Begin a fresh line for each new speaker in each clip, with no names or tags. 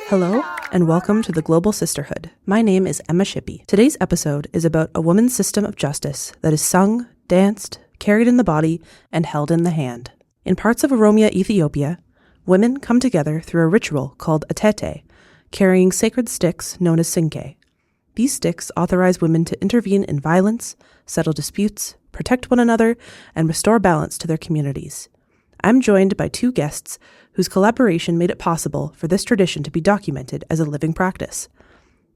Hello, and welcome to the Global Sisterhood. My name is Emma Shippey. Today's episode is about a woman's system of justice that is sung, danced, carried in the body, and held in the hand. In parts of Oromia, Ethiopia, women come together through a ritual called atete, carrying sacred sticks known as sinke. These sticks authorize women to intervene in violence, settle disputes, protect one another, and restore balance to their communities. I'm joined by two guests whose collaboration made it possible for this tradition to be documented as a living practice.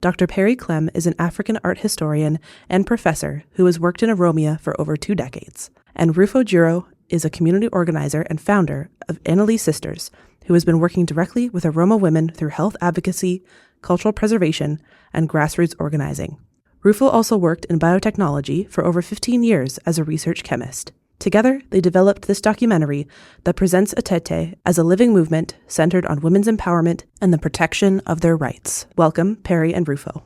Dr. Peri Klemm is an African art historian and professor who has worked in Oromia for over 2 decades. And Rufo Juro is a community organizer and founder of Annalise Sisters, who has been working directly with Oromo women through health advocacy, cultural preservation, and grassroots organizing. Rufo also worked in biotechnology for over 15 years as a research chemist. Together, they developed this documentary that presents atete as a living movement centered on women's empowerment and the protection of their rights. Welcome, Peri and Rufo.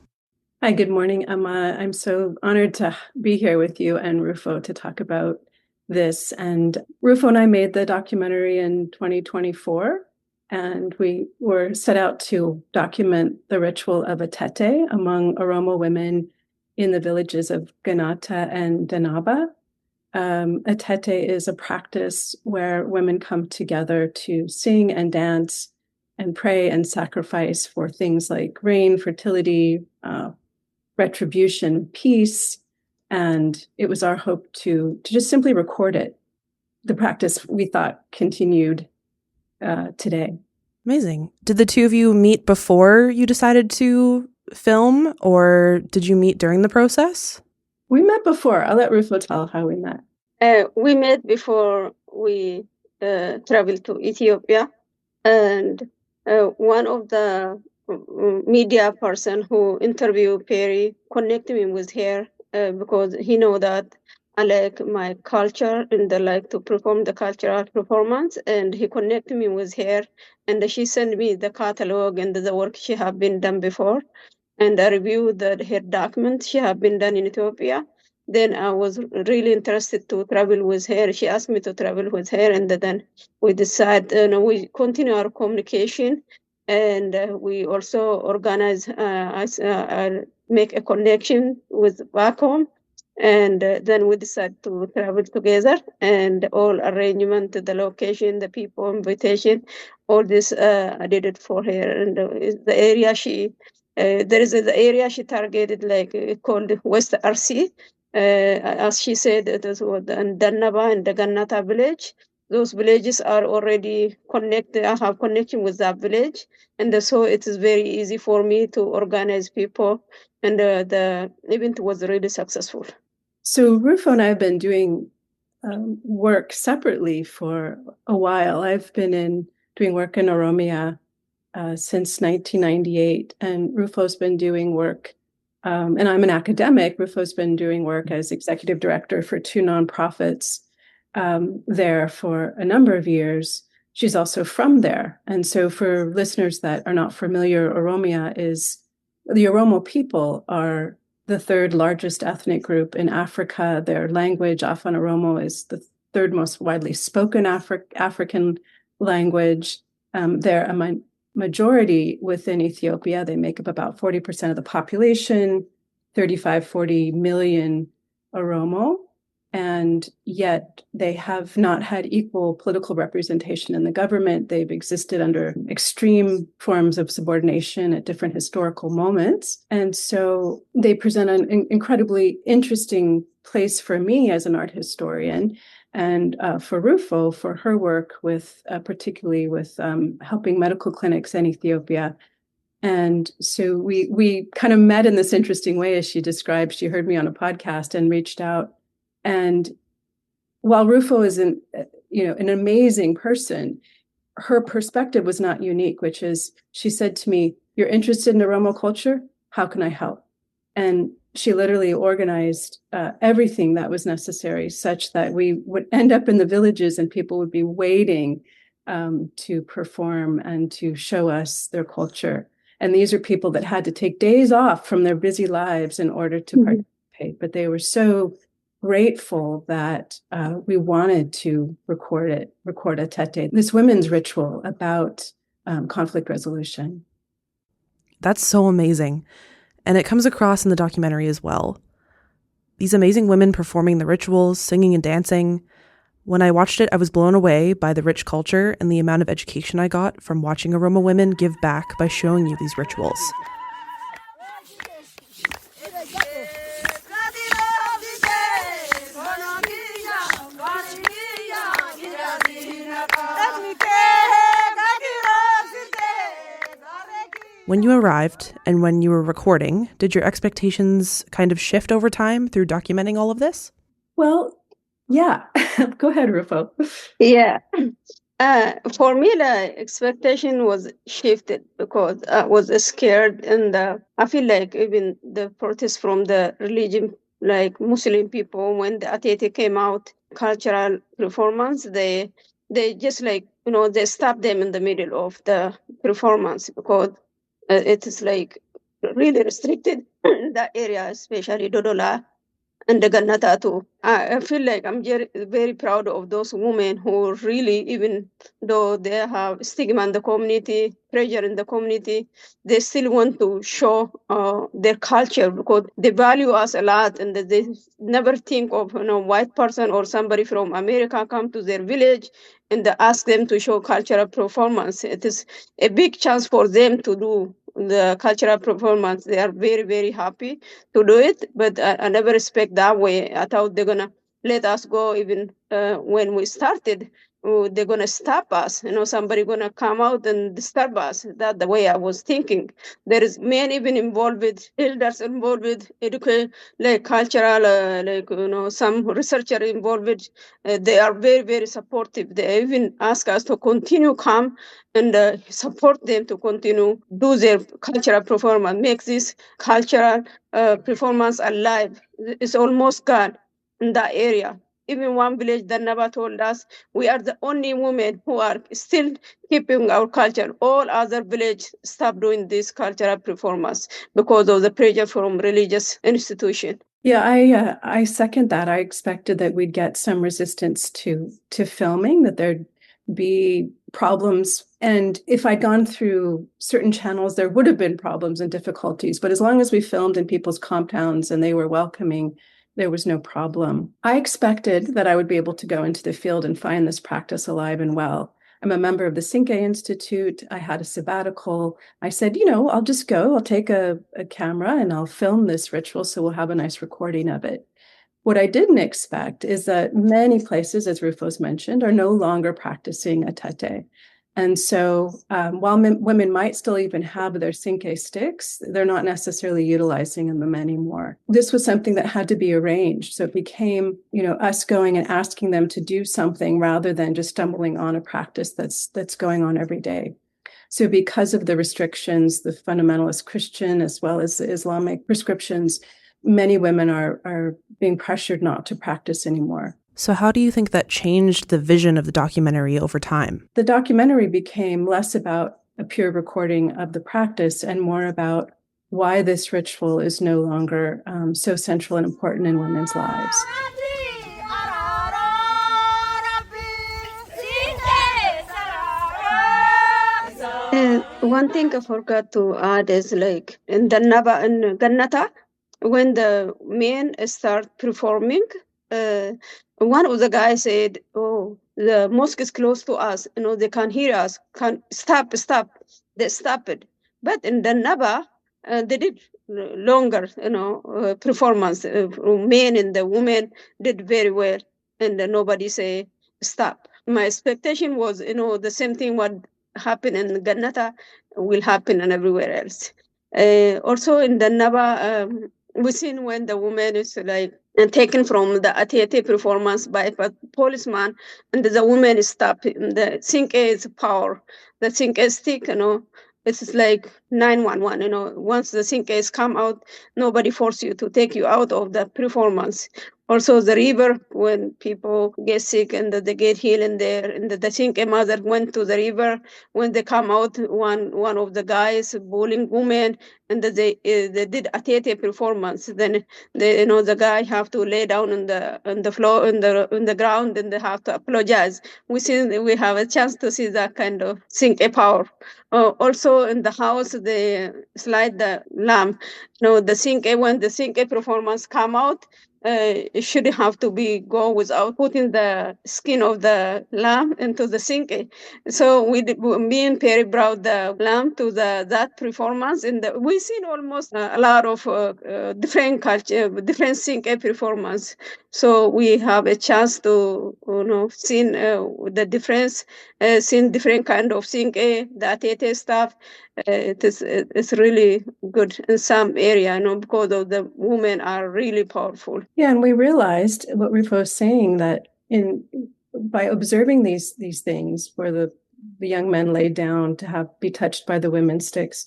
Hi, good morning, Emma. I'm so honored to be here with you and Rufo to talk about this. And Rufo and I made the documentary in 2024, and we were set out to document the ritual of atete among Oromo women in the villages of Ganata and Danaba. Atete is a practice where women come together to sing and dance and pray and sacrifice for things like rain, fertility, retribution, peace. And it was our hope to just simply record it. The practice, we thought, continued today.
Amazing. Did the two of you meet before you decided to film, or did you meet during the process?
We met before. I'll let Rufo tell how we met.
We met before we traveled to Ethiopia, and one of the media person who interviewed Peri connected me with her because he know that I like my culture and I like to perform the cultural performance, and he connected me with her, and she sent me the catalog and the work she have been done before, and I reviewed her documents she have been done in Ethiopia. Then I was really interested to travel with her. She asked me to travel with her, and then we decided, we continue our communication, and we also organize, make a connection with back home, and then we decided to travel together, and all arrangement, the location, the people, invitation, all this I did it for her, and the area there is the area she targeted, like called West RC. As she said, it was in Dannaba and the Gannata village. Those villages are already connected. I have connection with that village. And so it is very easy for me to organize people. And the event was really successful.
So Rufo and I have been doing work separately for a while. I've been doing work in Oromia since 1998, and Rufo's been doing work. And I'm an academic. Rufo's been doing work as executive director for 2 nonprofits there for a number of years. She's also from there. And so for listeners that are not familiar, the Oromo people are the 3rd largest ethnic group in Africa. Their language, Afan Oromo, is the 3rd most widely spoken African language. They're a majority within Ethiopia. They make up about 40% of the population, 40 million Oromo, and yet they have not had equal political representation in the government. They've existed under extreme forms of subordination at different historical moments. And so they present an incredibly interesting place for me as an art historian, and for Rufo, for her work with, particularly with helping medical clinics in Ethiopia. And so we kind of met in this interesting way, as she described. She heard me on a podcast and reached out. And while Rufo is an amazing person, her perspective was not unique, which is, she said to me, "You're interested in Oromo culture? How can I help?" And she literally organized everything that was necessary, such that we would end up in the villages and people would be waiting to perform and to show us their culture. And these are people that had to take days off from their busy lives in order to participate. But they were so grateful that we wanted to record atete, this women's ritual about conflict resolution.
That's so amazing. And it comes across in the documentary as well. These amazing women performing the rituals, singing and dancing. When I watched it, I was blown away by the rich culture and the amount of education I got from watching Oromo women give back by showing you these rituals. When you arrived and when you were recording, did your expectations kind of shift over time through documenting all of this?
Well, yeah. Go ahead, Rufo.
Yeah. For me, the expectation was shifted because I was scared, and I feel like even the protest from the religion, like Muslim people, when the Atete came out, cultural performance, they just like, they stopped them in the middle of the performance because it is like really restricted in that area, especially Dodola and the Gannata too. I feel like I'm very proud of those women who really, even though they have stigma in the community, pressure in the community, they still want to show their culture because they value us a lot, and they never think of white person or somebody from America come to their village and they ask them to show cultural performance. It is a big chance for them to do the cultural performance. They are very, very happy to do it, but I never expect that way. I thought they're gonna let us go even when we started. They're gonna stop us. Somebody gonna come out and disturb us. That's the way I was thinking. There is men even involved, with elders involved, with education, like cultural, some researcher involved. They are very, very supportive. They even ask us to continue come and support them to continue do their cultural performance, make this cultural performance alive. It's almost gone in that area. Even one village that never told us we are the only women who are still keeping our culture. All other villages stop doing this cultural performance because of the pressure from religious institution.
Yeah, I second that. I expected that we'd get some resistance to filming, that there'd be problems. And if I'd gone through certain channels, there would have been problems and difficulties. But as long as we filmed in people's compounds and they were welcoming, there was no problem. I expected that I would be able to go into the field and find this practice alive and well. I'm a member of the Sinke Institute. I had a sabbatical. I said, I'll just go. I'll take a camera and I'll film this ritual so we'll have a nice recording of it. What I didn't expect is that many places, as Rufo's mentioned, are no longer practicing atete. And so while women might still even have their Sinke sticks, they're not necessarily utilizing them anymore. This was something that had to be arranged. So it became, us going and asking them to do something rather than just stumbling on a practice that's going on every day. So because of the restrictions, the fundamentalist Christian as well as the Islamic prescriptions, many women are being pressured not to practice anymore.
So how do you think that changed the vision of the documentary over time?
The documentary became less about a pure recording of the practice and more about why this ritual is no longer so central and important in women's lives.
One thing I forgot to add is like in the Naba and Gannata, when the men start performing, one of the guys said, "Oh, the mosque is close to us. They can hear us. Can stop. They stop it." But in the Naba, they did longer, performance. Men and the women did very well, and nobody say stop. My expectation was, the same thing what happened in Gannata will happen and everywhere else. Also in the Naba, we seen when the woman is like taken from the Atiete performance by a policeman, and the woman is stopped. The Sinke is power. The Sinke stick, it's like 911. Once the Sinke is come out, nobody force you to take you out of the performance. Also, the river, when people get sick and they get healed in there, and the Sinke mother went to the river. When they come out, one of the guys bullying women, and they did a theater performance. Then the guy have to lay down on the floor in the ground, and they have to apologize. We have a chance to see that kind of Sinke power. Also in the house, they slide the lamp. The Sinke, when the Sinke performance come out, it shouldn't have to be go without putting the skin of the lamb into the sink. So me and Peri brought the lamb to that performance, and we seen almost a lot of different culture, different sink performance. So we have a chance to see the difference, seen different kind of sink, the tete stuff. It's really good in some area, because of the women are really powerful.
Yeah, and we realized what Rufo was saying, that by observing these things where the young men laid down to be touched by the women's sticks,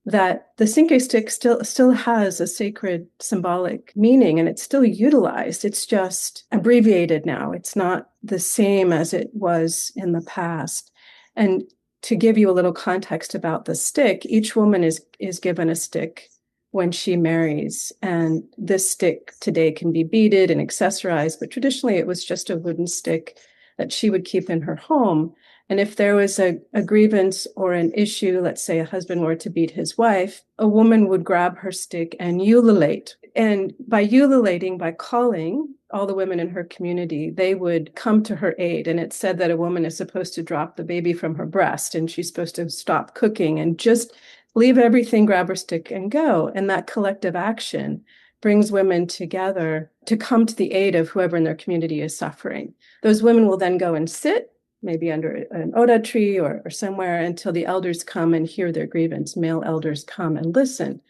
that the Sinke stick still has a sacred symbolic meaning, and it's still utilized. It's just abbreviated now. It's not the same as it was in the past. And to give you a little context about the stick, each woman is given a stick when she marries. And this stick today can be beaded and accessorized, but traditionally it was just a wooden stick that she would keep in her home. And if there was a grievance or an issue, let's say a husband were to beat his wife, a woman would grab her stick and ululate. And by ululating, by calling all the women in her community, they would come to her aid. And it's said that a woman is supposed to drop the baby from her breast, and she's supposed to stop cooking and just leave everything, grab her stick, and go. And that collective action brings women together to come to the aid of whoever in their community is suffering. Those women will then go and sit, maybe under an oda tree or somewhere, until the elders come and hear their grievance. Male elders come and listen.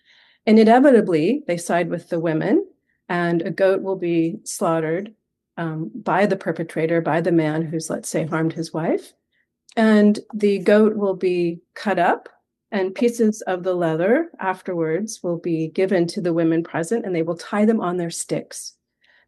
And inevitably, they side with the women, and a goat will be slaughtered by the perpetrator, by the man who's, let's say, harmed his wife. And the goat will be cut up, and pieces of the leather afterwards will be given to the women present, and they will tie them on their sticks.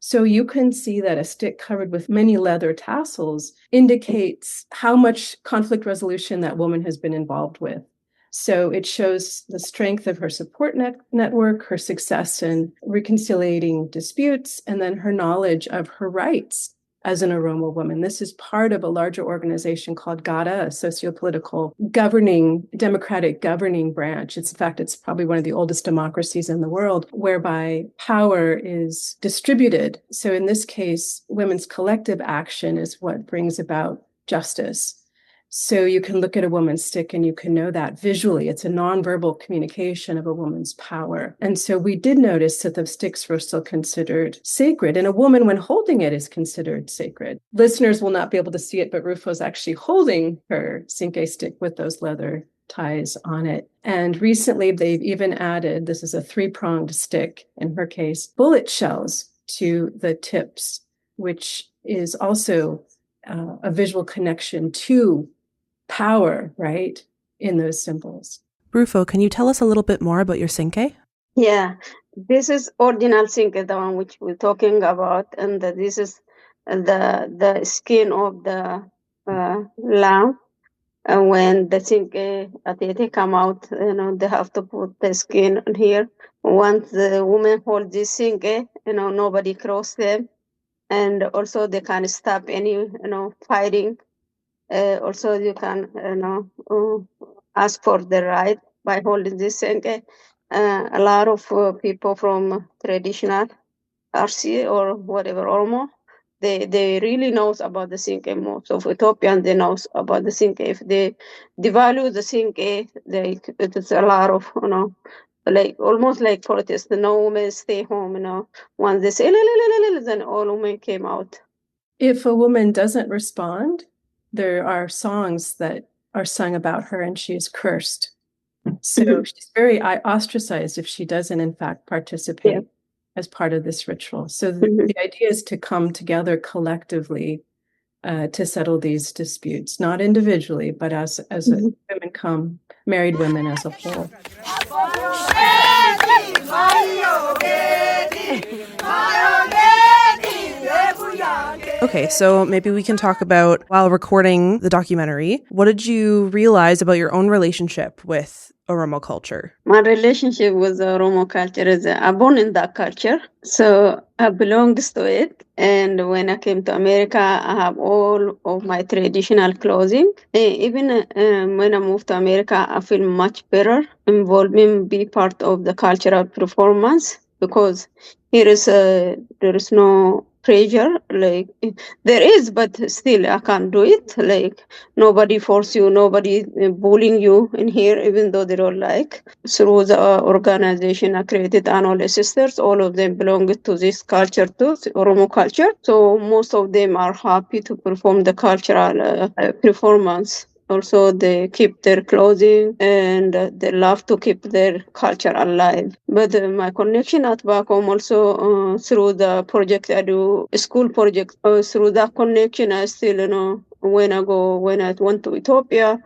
So you can see that a stick covered with many leather tassels indicates how much conflict resolution that woman has been involved with. So it shows the strength of her support network, her success in reconciliating disputes, and then her knowledge of her rights as an Oromo woman. This is part of a larger organization called GADA, a socio-political democratic governing branch. In fact, it's probably one of the oldest democracies in the world, whereby power is distributed. So in this case, women's collective action is what brings about justice. So you can look at a woman's stick and you can know that visually. It's a nonverbal communication of a woman's power. And so we did notice that the sticks were still considered sacred. And a woman, when holding it, is considered sacred. Listeners will not be able to see it, but Rufo's actually holding her Sinke stick with those leather ties on it. And recently they've even added, this is a 3-pronged stick, in her case, bullet shells to the tips, which is also a visual connection to power, right, in those symbols.
Rufo, can you tell us a little bit more about your Sinke?
Yeah, this is ordinal Sinke, the one which we're talking about, and this is the skin of the lamb. And when the Sinke atete come out, they have to put the skin on here. Once the woman hold this Sinke, nobody cross them, and also they can stop any fighting. Also, you can ask for the right by holding this Sinke. A lot of people from traditional RC or whatever Oromo, they really knows about the Sinke. Most of Ethiopians, they knows about the Sinke. If they devalue the Sinke, it's a lot of like almost like protest. No women stay home. Once they say then all women came out.
If a woman doesn't respond, there are songs that are sung about her, and she is cursed. So she's very ostracized if she doesn't, in fact, participate as part of this ritual. So the idea is to come together collectively to settle these disputes, not individually, but as women come, married women as a whole.
Okay, so maybe we can talk about, while recording the documentary, what did you realize about your own relationship with Oromo culture?
My relationship with the Oromo culture is I'm born in that culture, so I belongs to it. And when I came to America, I have all of my traditional clothing. Even when I moved to America, I feel much better involving, be part of the cultural performance, because there is no pressure. Like there is, but still I can't do it. Like nobody force you, nobody bullying you in here, even though they don't like. Through the organization I created Annual Sisters, all of them belong to this culture too, the Oromo culture. So most of them are happy to perform the cultural performance. Also, they keep their clothing and they love to keep their culture alive. But my connection at back home also through the project I do, school project, through that connection, I still, when I went to Ethiopia,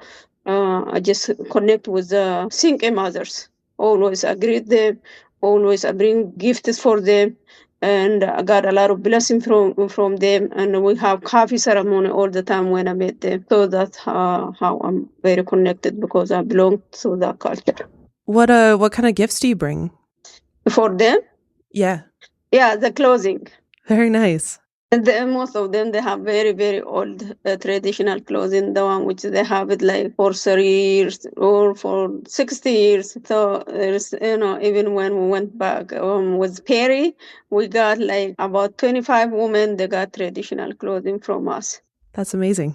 I just connect with the single mothers. Always I greet them, always I bring gifts for them, and I got a lot of blessing from them. And we have coffee ceremony all the time when I meet them. So that's how I'm very connected, because I belong to that culture.
What kind of gifts do you bring?
For them,
Yeah,
the clothing.
very nice.
And most of them, they have very, very old traditional clothing, the one which they have it like for 30 years or for 60 years. So there's, even when we went back with Peri, we got like about 25 women, they got traditional clothing from us.
That's amazing.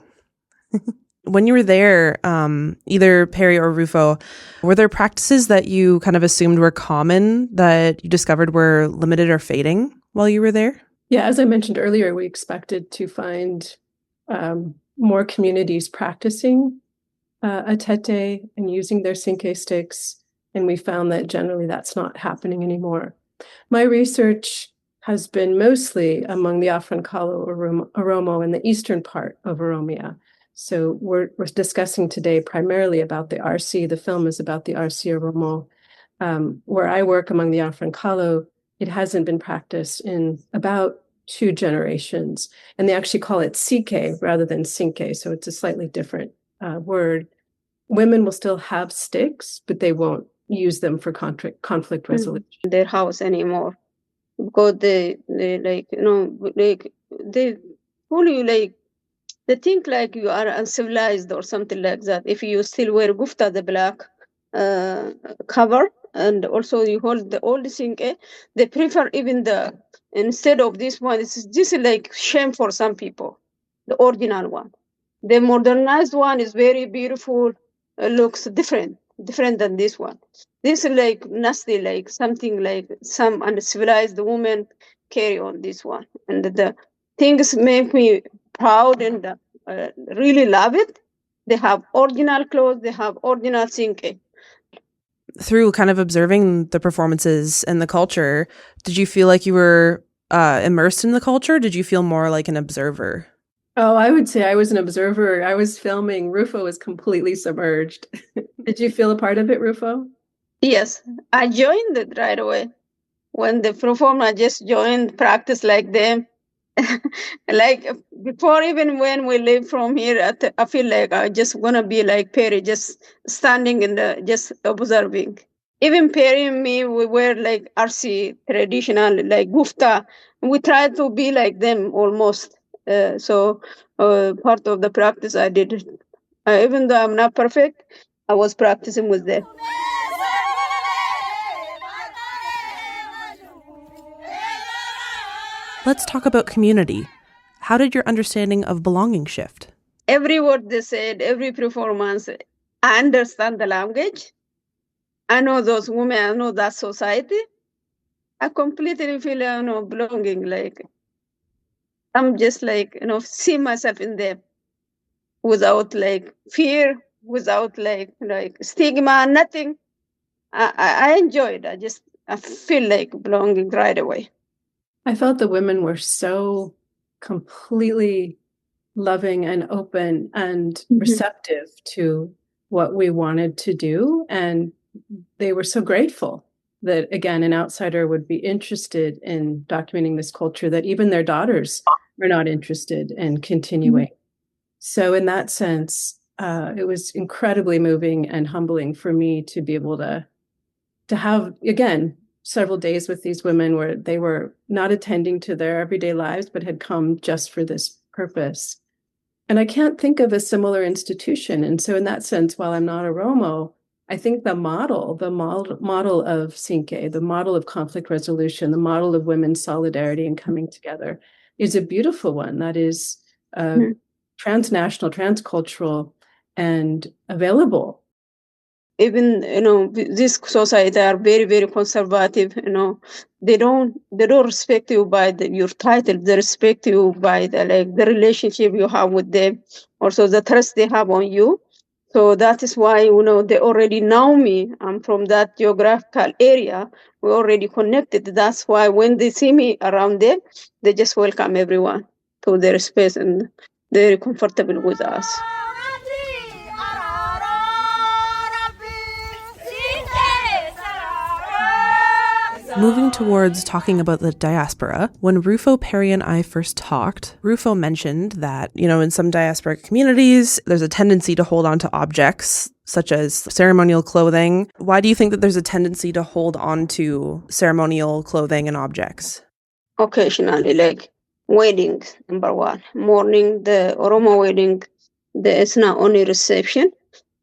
When you were there, either Peri or Rufo, were there practices that you kind of assumed were common that you discovered were limited or fading while you were there?
Yeah, as I mentioned earlier, we expected to find more communities practicing atete and using their sinke sticks, and we found that generally that's not happening anymore. My research has been mostly among the Afrankalo Oromo in the eastern part of Oromia. So we're discussing today primarily about the RC. The film is about the RC Oromo. Where I work among the Afrankalo, it hasn't been practiced in about 2 generations. And they actually call it sike rather than sinke. So it's a slightly different word. Women will still have sticks, but they won't use them for conflict resolution.
Their house anymore, because they like, they pull you like, they think like you are uncivilized or something like that. If you still wear gufta, the black cover, and also you hold the old thing, they prefer even instead of this one, this is like shame for some people, the original one. The modernized one is very beautiful, looks different than this one. This is like nasty, like something like some uncivilized woman carry on this one. And the things make me proud and really love it. They have original clothes, they have original thinking.
Through kind of observing the performances and the culture, did you feel like you were immersed in the culture? Did you feel more like an observer?
Oh, I would say I was an observer. I was filming. Rufo was completely submerged. Did you feel a part of it, Rufo?
Yes, I joined it right away. When they perform, I just joined, practice like them. Like before, even when we leave from here, I feel like I just want to be like Peri, just standing just observing. Even Peri and me, we wear like RC traditional, like gufta. We try to be like them almost. So part of the practice I did, even though I'm not perfect, I was practicing with them.
Let's talk about community. How did your understanding of belonging shift?
Every word they said, every performance, I understand the language. I know those women, I know that society. I completely feel, belonging. Like I'm just like, see myself in them without like fear, without like stigma, nothing. I enjoy it. I feel like belonging right away.
I felt the women were so completely loving and open and receptive to what we wanted to do. And they were so grateful that, again, an outsider would be interested in documenting this culture, that even their daughters were not interested in continuing. So in that sense, it was incredibly moving and humbling for me to be able to have, again, several days with these women where they were not attending to their everyday lives, but had come just for this purpose. And I can't think of a similar institution. And so in that sense, while I'm not Oromo, I think the model of Sinke, the model of conflict resolution, the model of women's solidarity and coming together is a beautiful one that is transnational, transcultural, and available.
Even, this society are very, very conservative. They don't respect you by your title. They respect you by the relationship you have with them, also the trust they have on you. So that is why, they already know me. I'm from that geographical area. We're already connected. That's why when they see me around them, they just welcome everyone to their space and they're comfortable with us.
Moving towards talking about the diaspora, when Rufo, Peri, and I first talked, Rufo mentioned that, in some diasporic communities, there's a tendency to hold on to objects such as ceremonial clothing. Why do you think that there's a tendency to hold on to ceremonial clothing and objects?
Occasionally, like weddings, number one. Mourning, the Oromo wedding, there is not only reception,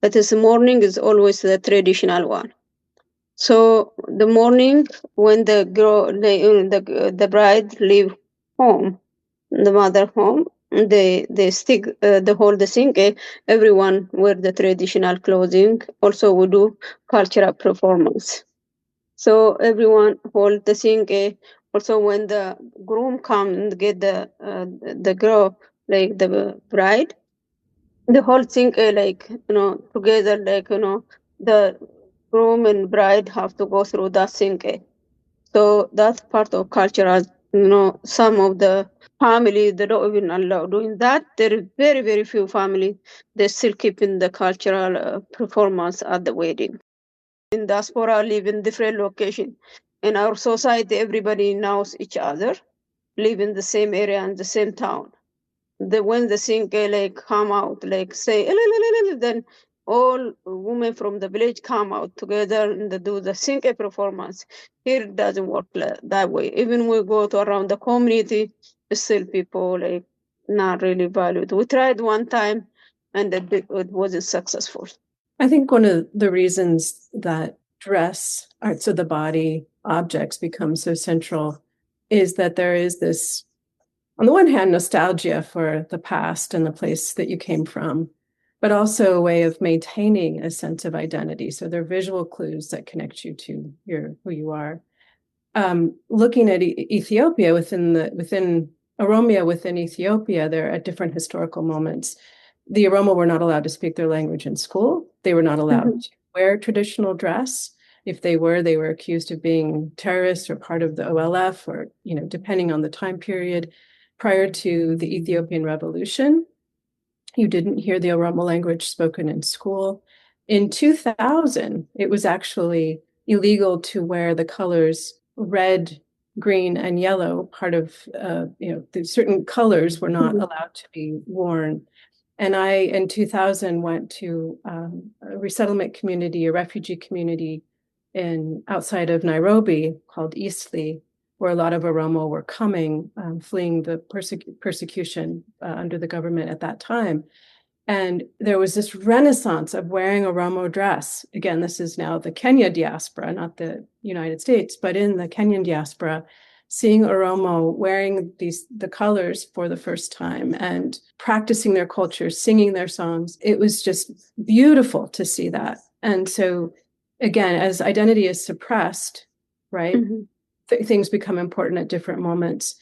but this morning is always the traditional one. So the morning when the bride leave home, the mother home, they stick the whole the Sinke. Everyone wear the traditional clothing. Also, we do cultural performance. So everyone hold the Sinke. Also, when the groom come and get the girl, like the bride, the whole thing together, the groom and bride have to go through that thing. So that's part of culture. As some of the family they don't even allow doing that. There is very, very few family they still keeping the cultural performance at the wedding. In diaspora, live in different location. In our society, everybody knows each other, live in the same area and the same town. When the Sinke come out, say, then all women from the village come out together and they do the Sinke performance. Here it doesn't work that way. Even we go to around the community, still people not really valued. We tried one time and it wasn't successful.
I think one of the reasons that dress, arts of the body, objects become so central is that there is this, on the one hand, nostalgia for the past and the place that you came from, but also a way of maintaining a sense of identity. So there are visual clues that connect you to who you are. Looking at Ethiopia within Oromia within Ethiopia, they're at different historical moments. The Oromo were not allowed to speak their language in school. They were not allowed to wear traditional dress. If they were accused of being terrorists or part of the OLF, or depending on the time period. Prior to the Ethiopian Revolution, you didn't hear the Oromo language spoken in school. In 2000, it was actually illegal to wear the colors red, green, and yellow. Part of, certain colors were not allowed to be worn. And I, in 2000, went to a resettlement community, a refugee community outside of Nairobi called Eastleigh, where a lot of Oromo were coming, fleeing the persecution under the government at that time. And there was this renaissance of wearing Oromo dress. Again, this is now the Kenya diaspora, not the United States, but in the Kenyan diaspora, seeing Oromo wearing the colors for the first time and practicing their culture, singing their songs. It was just beautiful to see that. And so, again, as identity is suppressed, right, things become important at different moments.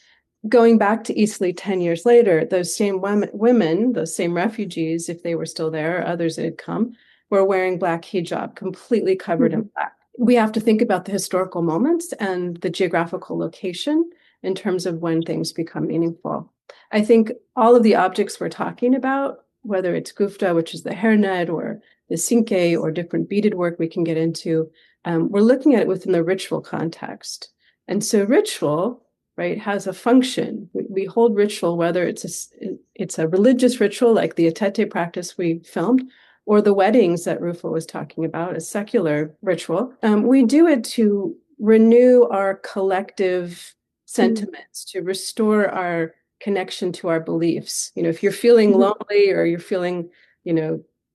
Going back to Eastleigh 10 years later, those same women, those same refugees, if they were still there, others that had come, were wearing black hijab, completely covered in black. We have to think about the historical moments and the geographical location in terms of when things become meaningful. I think all of the objects we're talking about, whether it's gufta, which is the hairnet, or the sinke, or different beaded work we can get into, we're looking at it within the ritual context. And so ritual, right, has a function. We hold ritual, whether it's a religious ritual like the Atete practice we filmed, or the weddings that Rufo was talking about, a secular ritual. We do it to renew our collective sentiments, to restore our connection to our beliefs. If you're feeling lonely or you're feeling,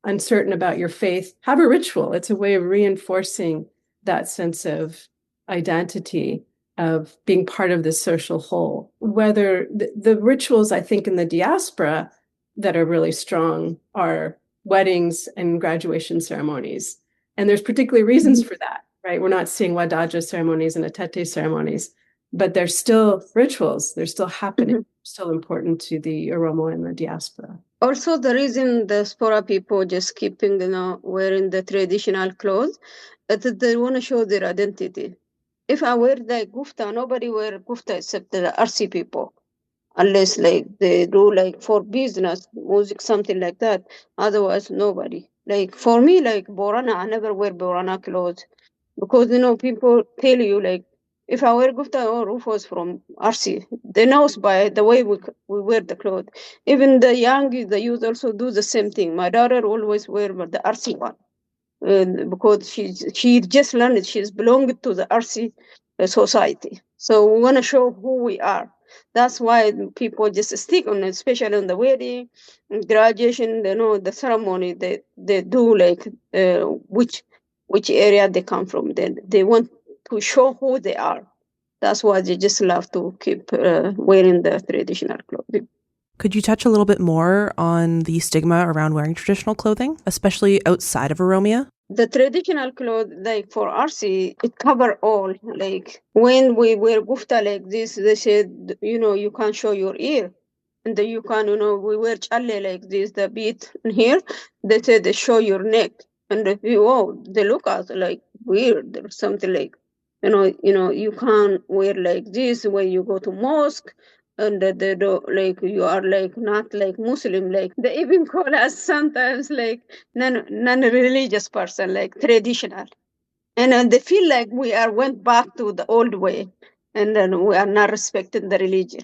uncertain about your faith, have a ritual. It's a way of reinforcing that sense of identity, of being part of the social whole. Whether the rituals, I think, in the diaspora that are really strong are weddings and graduation ceremonies. And there's particularly reasons for that, right? We're not seeing wadaja ceremonies and atete ceremonies, but they're still rituals. They're still happening, still important to the Oromo and the diaspora.
Also, the reason the diaspora people just keeping, wearing the traditional clothes, that they want to show their identity. If I wear the gufta, nobody wear gufta except the RC people, unless like they do like for business, music, something like that. Otherwise, nobody. Like for me, like Borana, I never wear Borana clothes because people tell you like if I wear gufta or Rufo's from RC, they know by the way we wear the clothes. Even the youth also do the same thing. My daughter always wear the RC one. Because she just learned she's belonging to the RC society. So we want to show who we are. That's why people just stick on it, especially on the wedding, graduation, the ceremony. They do like which area they come from. They want to show who they are. That's why they just love to keep wearing the traditional clothing.
Could you touch a little bit more on the stigma around wearing traditional clothing, especially outside of Oromia?
The traditional clothes, like for RC, it cover all. Like when we wear gufta like this, they said, you can't show your ear. And then you can, we wear challe like this, the bead here. They said they show your neck. And they look at like weird or something like, you can't wear like this when you go to mosque. And they do like you are like not like Muslim, like they even call us sometimes like non-religious person, like traditional, and they feel like we went back to the old way, and then we are not respecting the religion.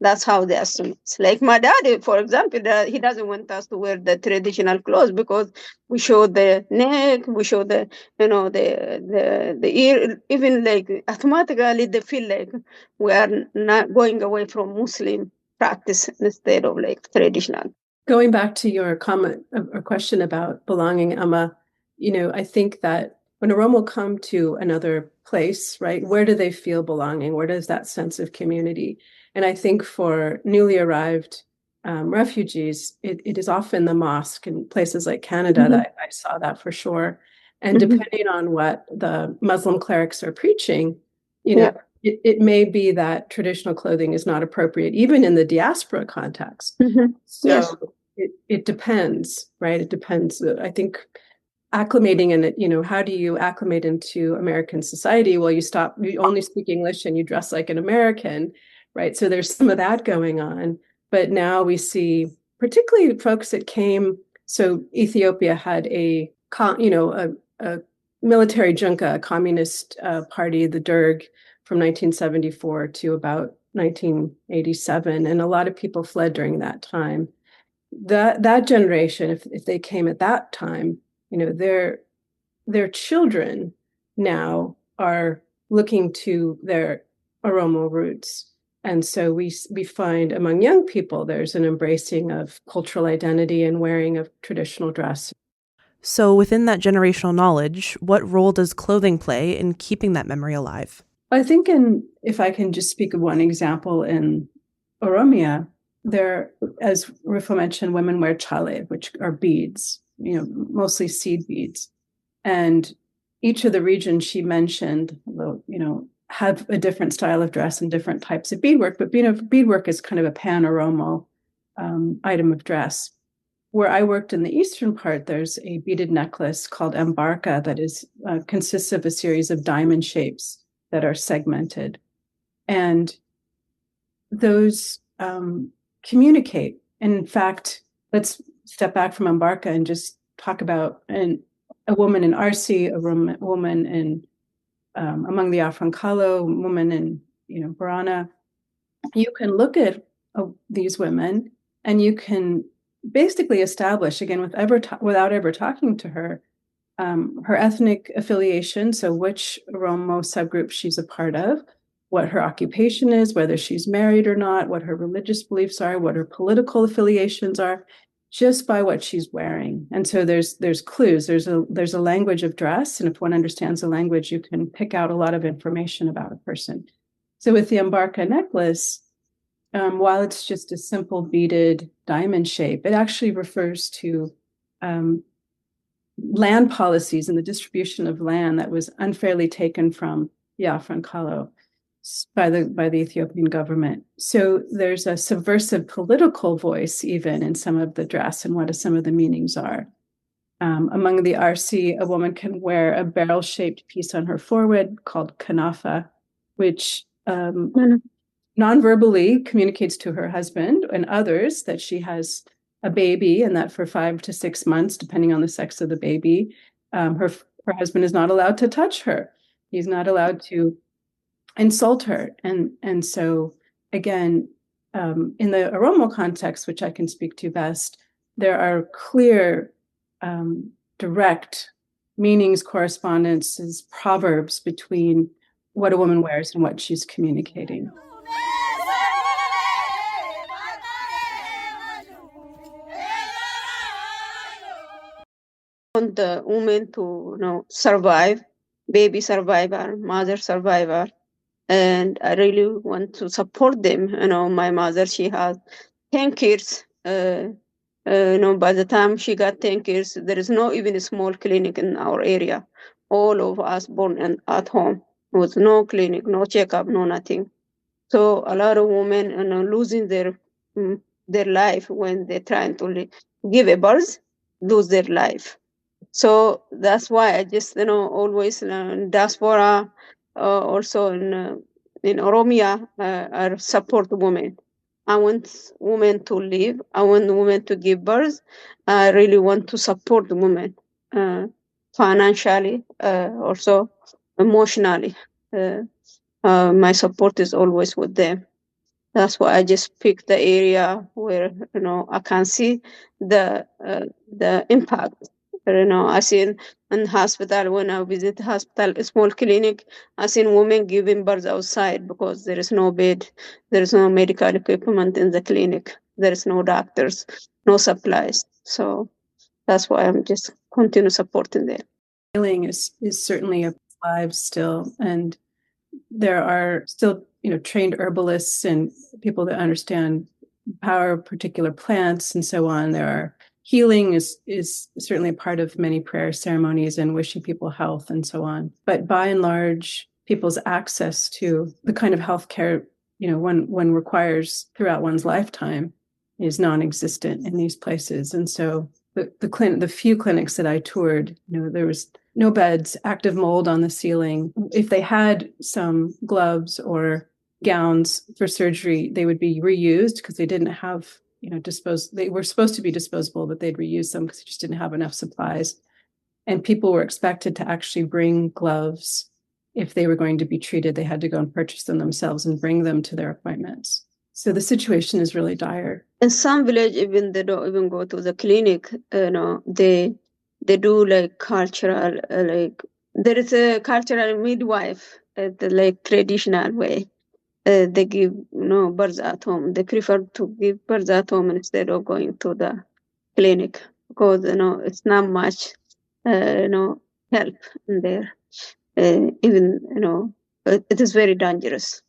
That's how they assume it. Like my daddy, for example, he doesn't want us to wear the traditional clothes because we show the neck, we show the the ear. Even like automatically they feel like we are not going away from Muslim practice instead of like traditional.
Going back to your comment or question about belonging, Emma, I think that when Oromo come to another place, right, where do they feel belonging? Where does that sense of community? And I think for newly arrived refugees, it is often the mosque in places like Canada that I saw that for sure. And depending on what the Muslim clerics are preaching, it may be that traditional clothing is not appropriate, even in the diaspora context. So
Yes.
it depends, right? It depends. I think acclimating in it, how do you acclimate into American society? Well, you only speak English and you dress like an American, right? So there's some of that going on. But now we see, particularly folks that came, so Ethiopia had a military junta, a communist party, the Derg, from 1974 to about 1987. And a lot of people fled during that time. That generation, if they came at that time, their children now are looking to their Oromo roots. And so we find among young people, there's an embracing of cultural identity and wearing of traditional dress.
So within that generational knowledge, what role does clothing play in keeping that memory alive?
I think if I can just speak of one example in Oromia, there, as Rufo mentioned, women wear chale, which are beads, mostly seed beads. And each of the regions she mentioned, have a different style of dress and different types of beadwork. But beadwork is kind of a pan-Oromo item of dress. Where I worked in the eastern part, there's a beaded necklace called embarca that consists of a series of diamond shapes that are segmented. And those communicate. And in fact, let's step back from embarca and just talk about a woman in RC, a woman in among the Afrankalo, woman in Borana. you can look at these women and you can basically establish, again, without ever talking to her, her ethnic affiliation, so which Oromo subgroup she's a part of, what her occupation is, whether she's married or not, what her religious beliefs are, what her political affiliations are, just by what she's wearing. And so there's clues. There's a language of dress, and if one understands the language, you can pick out a lot of information about a person. So with the Embarca necklace, while it's just a simple beaded diamond shape, it actually refers to land policies and the distribution of land that was unfairly taken from Biafran Kalo by the Ethiopian government. So there's a subversive political voice even in some of the dress and what some of the meanings are. Among the RC, a woman can wear a barrel-shaped piece on her forehead called kanafa, which non-verbally communicates to her husband and others that she has a baby, and that for 5 to 6 months, depending on the sex of the baby, her husband is not allowed to touch her. He's not allowed to insult her. And so, again, in the Oromo context, which I can speak to best, there are clear, direct meanings, correspondences, proverbs between what a woman wears and what she's communicating.
Want the women to survive, baby survivor, mother survivor, and I really want to support them. My mother, she has 10 kids. By the time she got 10 kids, there is no even a small clinic in our area. All of us born at home. There was no clinic, no checkup, no nothing. So a lot of women losing their life when they're trying to give a birth, lose their life. So that's why I just always in diaspora, also in Oromia, I support women. I want women to live. I want women to give birth. I really want to support women financially, also emotionally. My support is always with them. That's why I just picked the area where I can see the impact. I seen in hospital, when I visit hospital, a small clinic, I seen women giving birth outside because there is no bed, there is no medical equipment in the clinic, there is no doctors, no supplies. So that's why I'm just continue supporting them.
Healing is certainly alive still, and there are still trained herbalists and people that understand power of particular plants and so on. There are healing is certainly a part of many prayer ceremonies and wishing people health and so on. But by and large, people's access to the kind of healthcare one requires throughout one's lifetime is non-existent in these places. And so the few clinics that I toured, there was no beds, active mold on the ceiling. If they had some gloves or gowns for surgery, they would be reused because they didn't have, they were supposed to be disposable, but they'd reuse them because they just didn't have enough supplies. And people were expected to actually bring gloves. If they were going to be treated, they had to go and purchase them themselves and bring them to their appointments. So the situation is really dire.
In some village, even they don't even go to the clinic. They do like cultural, there is a cultural midwife, like traditional way. They give birth at home. They prefer to give birth at home instead of going to the clinic because it's not much help in there. Even it is very dangerous.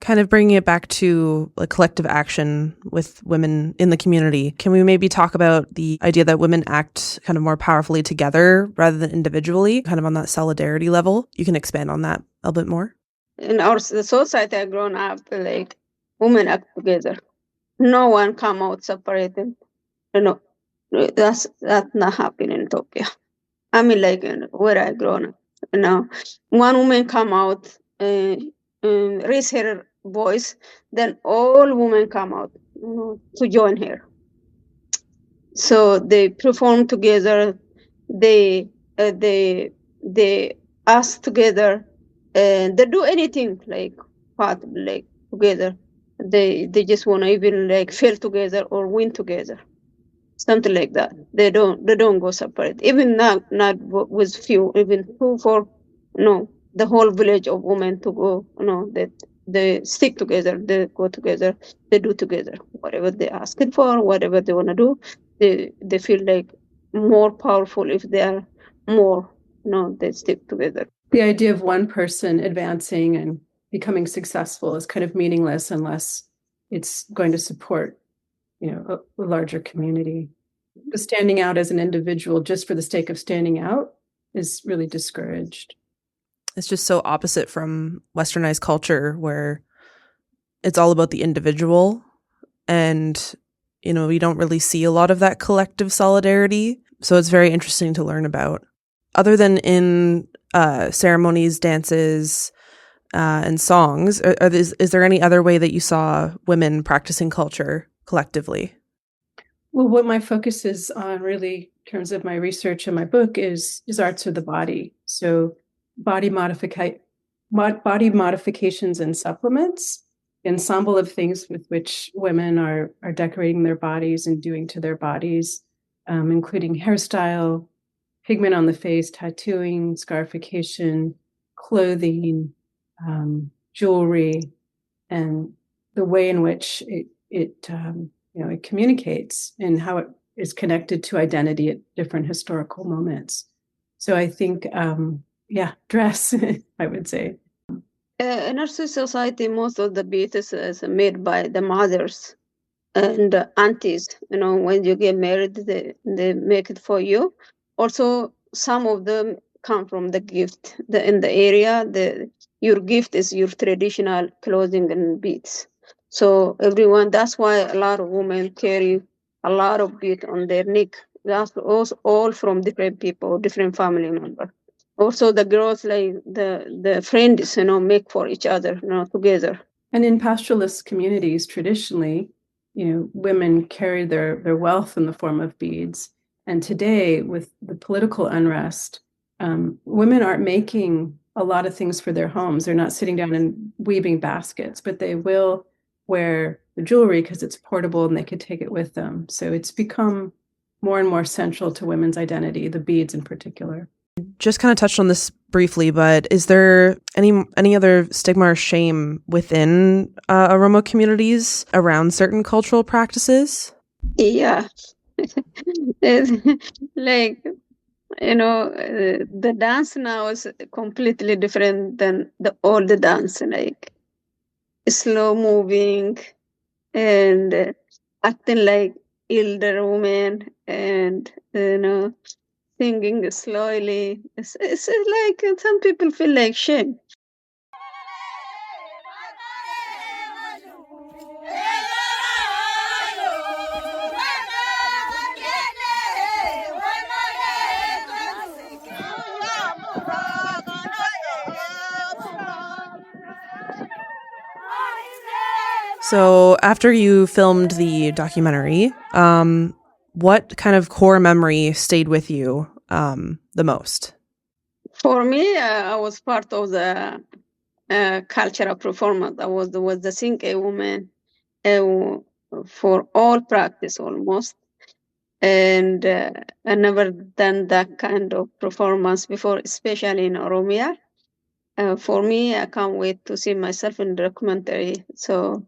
Kind of bringing it back to a collective action with women in the community. Can we maybe talk about the idea that women act kind of more powerfully together rather than individually, kind of on that solidarity level? You can expand on that a bit more.
In the society I grown up, like women act together. No one come out separated. That's not happening in Ethiopia. I mean, like where I grown up, one woman come out, raise her voice, then all women come out to join her. So they perform together. They ask together, and they do anything like together. They just want to even like fail together or win together, something like that. They don't go separate. Even not with few, even 2, 4. No, the whole village of women to go. No, they stick together. They go together. They do together whatever they asking for, whatever they want to do. They feel like more powerful if they are more. No, they stick together.
The idea of one person advancing and becoming successful is kind of meaningless unless it's going to support, a larger community. Standing out as an individual just for the sake of standing out is really discouraged.
It's just so opposite from westernized culture where it's all about the individual, and we don't really see a lot of that collective solidarity. So it's very interesting to learn about. Other than in ceremonies, dances, and songs, is there any other way that you saw women practicing culture collectively?
Well, what my focus is on really in terms of my research and my book is arts of the body. So body modifications and supplements, ensemble of things with which women are decorating their bodies and doing to their bodies, including hairstyle, pigment on the face, tattooing, scarification, clothing, jewelry, and the way in which it communicates and how it is connected to identity at different historical moments. So I think, dress, I would say.
In our society, most of the beat is made by the mothers and the aunties. When you get married, they make it for you. Also, some of them come from the gift. In the area, your gift is your traditional clothing and beads. So that's why a lot of women carry a lot of bead on their neck. That's also all from different people, different family members. Also, the girls, like the friends, make for each other, together.
And in pastoralist communities, traditionally, women carry their wealth in the form of beads. And today, with the political unrest, women aren't making a lot of things for their homes. They're not sitting down and weaving baskets, but they will wear the jewelry because it's portable and they could take it with them. So it's become more and more central to women's identity, the beads in particular.
Just kind of touched on this briefly, but is there any other stigma or shame within Oromo communities around certain cultural practices?
Yeah. It's like, the dance now is completely different than the old dance, like slow moving and acting like elder women and, singing slowly. It's like some people feel like shame.
So after you filmed the documentary, what kind of core memory stayed with you the most?
For me, I was part of the cultural performance. I was the Sinke woman for all practice almost. And I never done that kind of performance before, especially in Oromia. For me, I can't wait to see myself in the documentary. So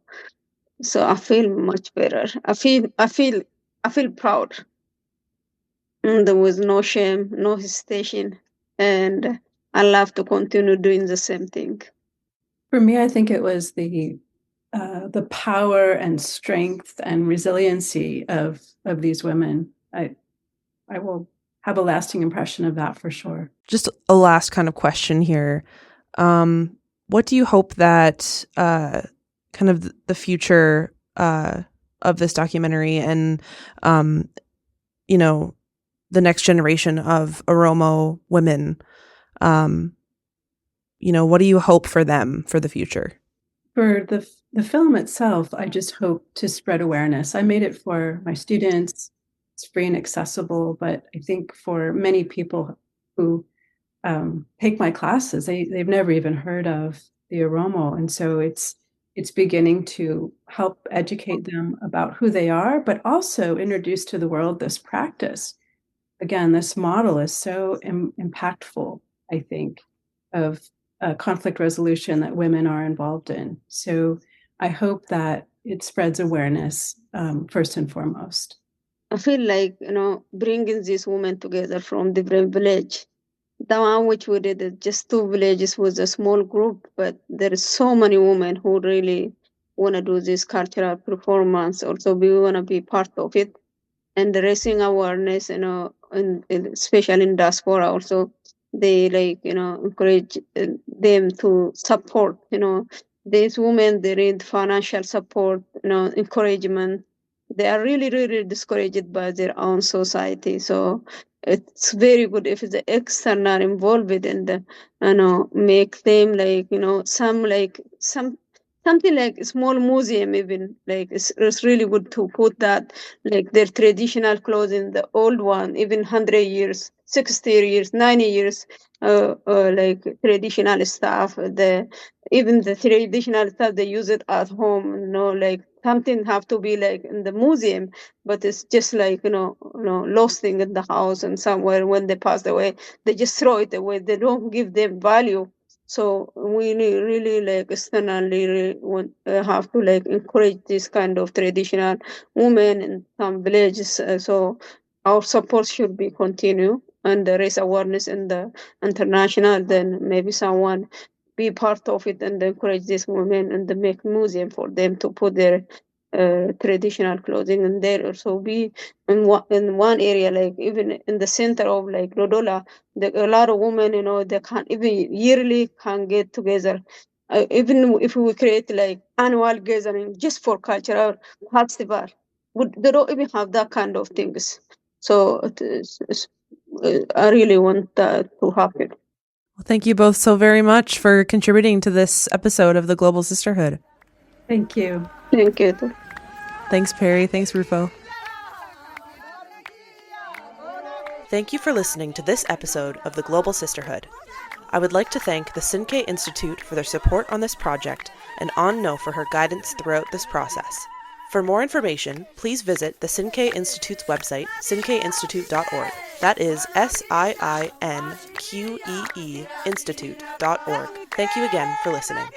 I feel much better. I feel proud. There was no shame, no hesitation, and I love to continue doing the same thing.
For me, I think it was the power and strength and resiliency of these women. I will have a lasting impression of that for sure.
Just a last kind of question here. What do you hope that kind of the future of this documentary and, the next generation of Oromo women, what do you hope for them for the future?
For the film itself, I just hope to spread awareness. I made it for my students. It's free and accessible, but I think for many people who take my classes, they've never even heard of the Oromo. And so it's it's beginning to help educate them about who they are, but also introduce to the world this practice. Again, this model is so impactful, I think, of conflict resolution that women are involved in. So I hope that it spreads awareness first and foremost.
I feel like, bringing these women together from different village. The one which we did, just 2 villages was a small group, but there is so many women who really want to do this cultural performance. Also, we want to be part of it and raising awareness, and especially in diaspora. Also, they encourage them to support, these women. They need financial support, encouragement. They are really, really discouraged by their own society. So it's very good if the external involved in the, make them some something like a small museum. Even like it's really good to put that, like their traditional clothing, the old one, even 100 years, 60 years, 90 years, like traditional stuff. Even the traditional stuff they use it at home. Like something have to be like in the museum, but it's just like lost thing in the house and somewhere when they passed away, they just throw it away. They don't give them value. So we really like externally want have to like encourage this kind of traditional women in some villages. So our support should be continue and raise awareness in the international. Then maybe someone be part of it and encourage these women and make museum for them to put their traditional clothing, and there also be in one area, like even in the center of like Lodola, a lot of women, they can't even yearly can get together. Even if we create like annual gathering just for cultural festival, they don't even have that kind of things. So I really want that to happen.
Well, thank you both so very much for contributing to this episode of the Global Sisterhood.
Thank you.
Thank you.
Thanks, Peri. Thanks, Rufo. Thank you for listening to this episode of the Global Sisterhood. I would like to thank the Sinkei Institute for their support on this project and An No for her guidance throughout this process. For more information, please visit the Sinkei Institute's website, sinkeiinstitute.org. That is SIINQEE institute.org. Thank you again for listening.